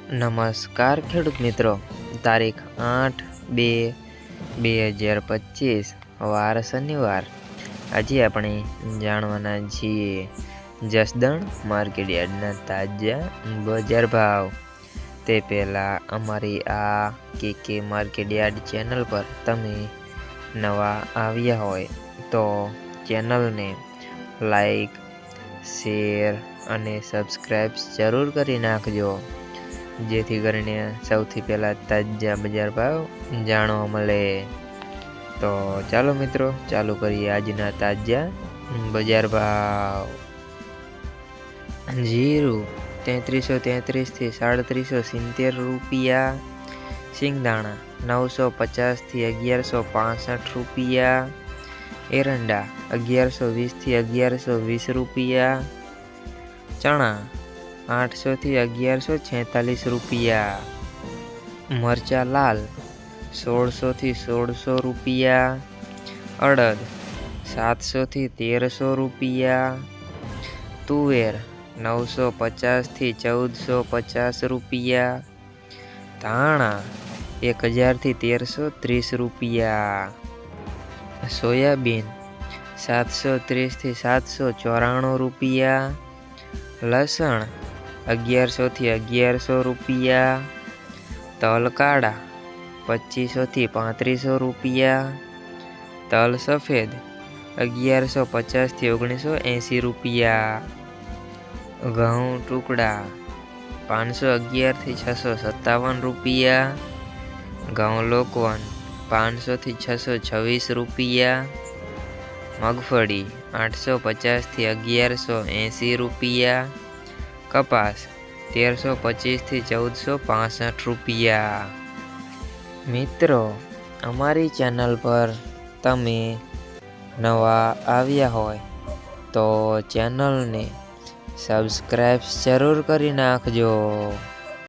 નમસ્કાર ખેડૂત મિત્રો, તારીખ 8/2/2025 વાર શનિવાર। આજે આપણે જાણવાના છીએ જસદણ માર્કેટયાર્ડના તાજા બજાર ભાવ। તે પહેલાં અમારી આ કે માર્કેટયાર્ડ ચેનલ પર તમે નવા આવ્યા હોય તો ચેનલને લાઈક, શેર અને સબસ્ક્રાઈબ જરૂર કરી નાખજો, જેથી કરીને સૌથી પહેલાં તાજા બજાર ભાવ જાણવા મળે। તો ચાલો મિત્રો, ચાલુ કરીએ આજના તાજા બજાર ભાવ। જીરું 3333 થી 3770 રૂપિયા, સિંગદાણા 950 થી 1165 રૂપિયા, એરંડા 1120 થી 1120 રૂપિયા, ચણા 800 થી 1146 રૂપિયા, મરચા લાલ 1600 થી 1600 રૂપિયા, અડદ 700 થી 1300 રૂપિયા, તુવેર 950 થી 1450 રૂપિયા, ધાણા 1000 થી 1330 રૂપિયા, સોયાબીન 730 થી 794 રૂપિયા, લસણ 1100 થી 1100 રૂપિયા, તલ કાળા 2500 થી 3500 રૂપિયા, તલ સફેદ 1150 થી 1980 રૂપિયા, ઘઉં ટુકડા 511 થી 657 રૂપિયા, ઘઉં લોકવન 500 થી 626 રૂપિયા, મગફળી 850 થી 1180 રૂપિયા, કપાસ 1325 થી 1465 રૂપિયા। મિત્રો, અમારી ચેનલ પર તમે નવા આવ્યા હોય તો ચેનલને સબસ્ક્રાઈબ જરૂર કરી નાખજો।